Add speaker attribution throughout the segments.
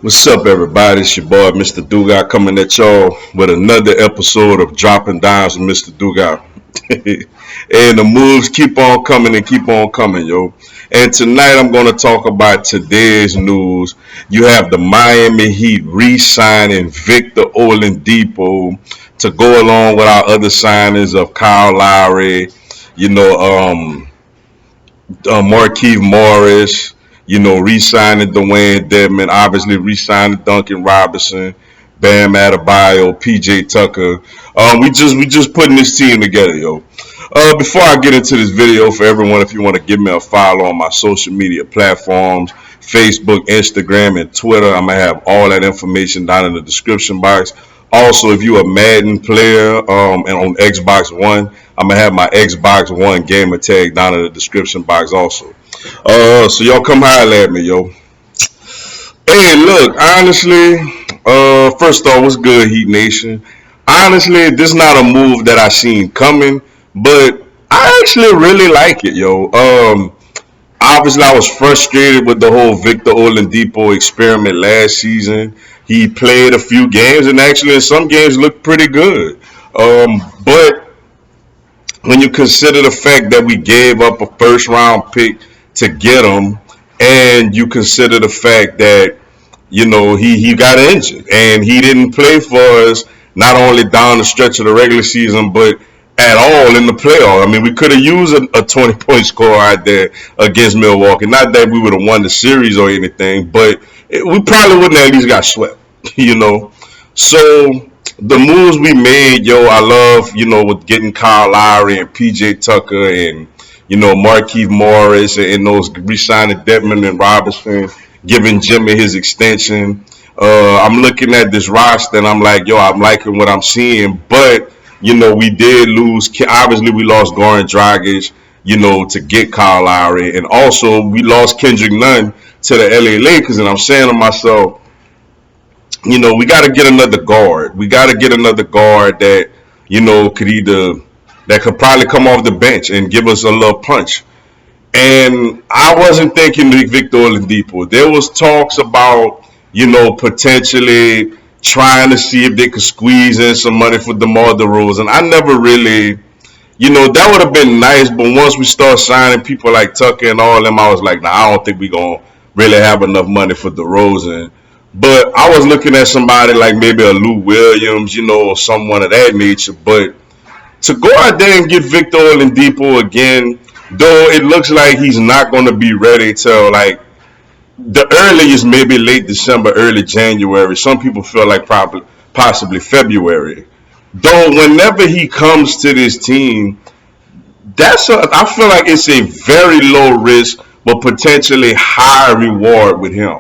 Speaker 1: What's up, everybody? It's your boy, Mr. Dugas, coming at y'all with another episode of Dropping Dimes with Mr. Dugas. And the moves keep on coming and keep on coming, yo. And tonight I'm going to talk about today's news. You have the Miami Heat re-signing Victor Oladipo to go along with our other signings of Kyle Lowry, you know, Markieff Morris, re-signing Dwayne Dedmon, obviously re-signing Duncan Robinson, Bam Adebayo, PJ Tucker. We just putting this team together, yo. Before I get into this video, for everyone, if you want to give me a follow on my social media platforms, Facebook, Instagram, and Twitter, I'm gonna have all that information down in the description box. Also, if you're a Madden player and on Xbox One, I'm gonna have my Xbox One gamer tag down in the description box also. So y'all come holler at me, yo. Hey, look, honestly, first off, what's good, Heat Nation? Honestly, this is not a move that I seen coming, but I actually really like it, yo. Obviously, I was frustrated with the whole Victor Oladipo experiment last season. He played a few games, and actually, in some games, looked pretty good. But when you consider the fact that we gave up a first round pick to get him, and you consider the fact that he got injured and he didn't play for us not only down the stretch of the regular season but at all in the playoff. I mean, we could have used a 20-point score out there against Milwaukee. Not that we would have won the series or anything, but we probably wouldn't have at least got swept, you know. So the moves we made, yo, I love, with getting Kyle Lowry and PJ Tucker and, Markieff Morris and those re-signing Dedmon and Robinson, giving Jimmy his extension. I'm looking at this roster and I'm like, yo, I'm liking what I'm seeing. But, we did lose. Obviously, we lost Goran Dragic, to get Kyle Lowry. And also, we lost Kendrick Nunn to the LA Lakers. And I'm saying to myself, we got to get another guard. We got to get another guard that, that could probably come off the bench and give us a little punch. And I wasn't thinking Victor Oladipo. There was talks about, potentially trying to see if they could squeeze in some money for DeMar DeRozan. I never really, that would have been nice. But once we start signing people like Tucker and all them, I was like, nah, I don't think we're going to really have enough money for DeRozan. But I was looking at somebody like maybe a Lou Williams, or someone of that nature. But to go out there and get Victor Oladipo again, though it looks like he's not going to be ready till like the earliest, maybe late December, early January. Some people feel like probably possibly February. Though whenever he comes to this team, I feel like it's a very low risk but potentially high reward with him.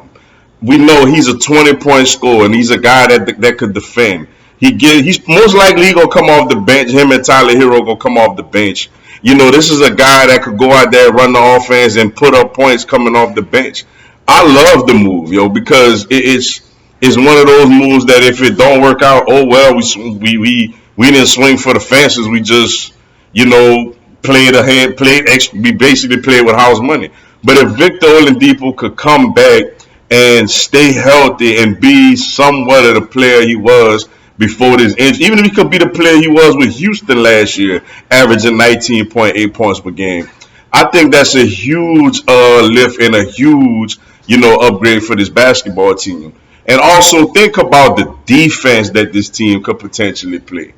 Speaker 1: We know he's a 20-point scorer and he's a guy that could defend. He's most likely gonna come off the bench. Him and Tyler Hero gonna come off the bench. This is a guy that could go out there, run the offense, and put up points coming off the bench. I love the move, yo, because it's one of those moves that if it don't work out, oh well, we didn't swing for the fences. We just we basically played with house money. But if Victor Oladipo could come back and stay healthy and be somewhat of the player he was before this injury, even if he could be the player he was with Houston last year, averaging 19.8 points per game, I think that's a huge lift and a huge, upgrade for this basketball team. And also think about the defense that this team could potentially play.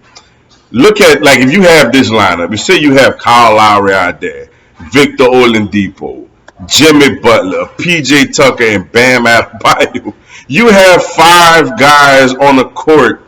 Speaker 1: Look at, like, if you have this lineup, you say you have Kyle Lowry out there, Victor Oladipo, Jimmy Butler, PJ Tucker, and Bam Adebayo. You have 5 guys on the court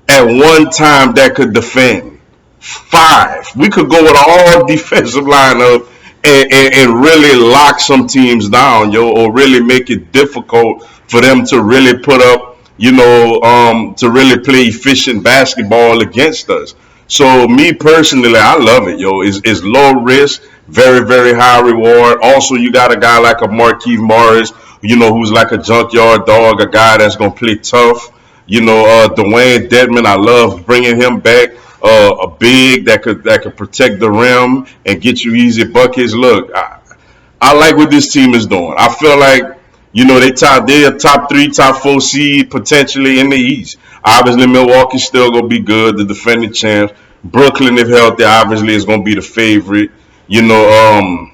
Speaker 1: at one time that could defend. 5. We could go with all defensive lineup and really lock some teams down, or really make it difficult for them to really put up, to really play efficient basketball against us. So me personally, I love it, yo. It's low risk, very, very high reward. Also, you got a guy like a Markieff Morris, who's like a junkyard dog, a guy that's gonna play tough. Dwayne Dedmon, I love bringing him back. A big that could protect the rim and get you easy buckets. Look, I like what this team is doing. I feel like They're a top three, top four seed potentially in the East. Obviously, Milwaukee's still gonna be good, the defending champs. Brooklyn, if healthy, obviously is gonna be the favorite. You know,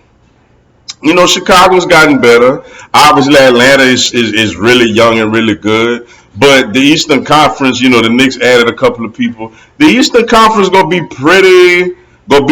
Speaker 1: Chicago's gotten better. Obviously, Atlanta is really young and really good. But the Eastern Conference, the Knicks added a couple of people. The Eastern Conference gonna be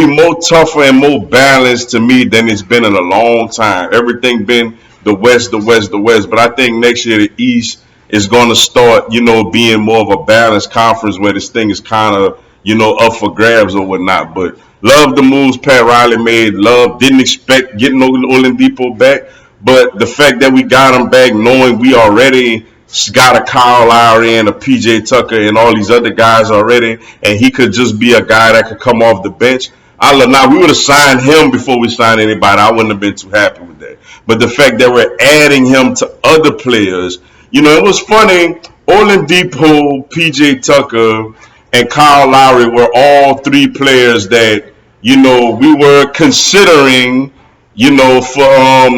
Speaker 1: more tougher and more balanced to me than it's been in a long time. Everything been the West, the West, the West. But I think next year the East is gonna start, being more of a balanced conference where this thing is kind of, up for grabs or whatnot. But love the moves Pat Riley made. Didn't expect getting Oladipo back, but the fact that we got him back, knowing we already got a Kyle Lowry and a PJ Tucker and all these other guys already, and he could just be a guy that could come off the bench. Now we would have signed him before we signed anybody. I wouldn't have been too happy with that. But the fact that we're adding him to other players, it was funny. Oladipo, PJ Tucker, and Kyle Lowry were all three players that we were considering, for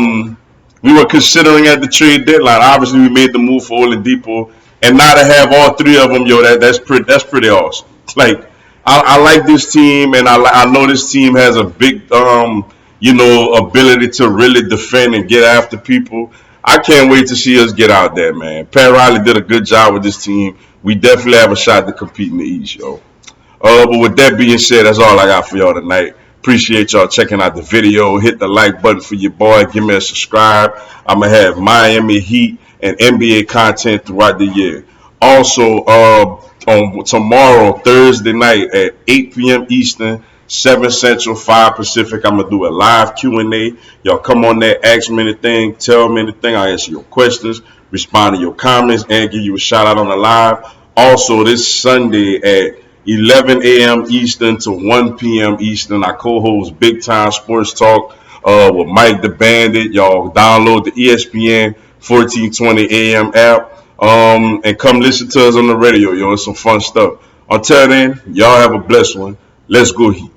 Speaker 1: we were considering at the trade deadline. Obviously, we made the move for Oladipo, and now to have all three of them, that's pretty awesome. Like I like this team, and I know this team has a big ability to really defend and get after people. I can't wait to see us get out there, man. Pat Riley did a good job with this team. We definitely have a shot to compete in the East, yo. But with that being said, that's all I got for y'all tonight. Appreciate y'all checking out the video. Hit the like button for your boy. Give me a subscribe. I'm going to have Miami Heat and NBA content throughout the year. Also, on tomorrow, Thursday night at 8 p.m. Eastern, 7 Central, 5 Pacific, I'm going to do a live Q&A. Y'all come on there, ask me anything, tell me anything. I'll answer your questions, respond to your comments, and give you a shout out on the live. Also, this Sunday at 11 a.m. Eastern to 1 p.m. Eastern, I co-host Big Time Sports Talk with Mike the Bandit. Y'all download the ESPN 1420 AM app and come listen to us on the radio, yo. It's some fun stuff. Until then, y'all have a blessed one. Let's go Heat.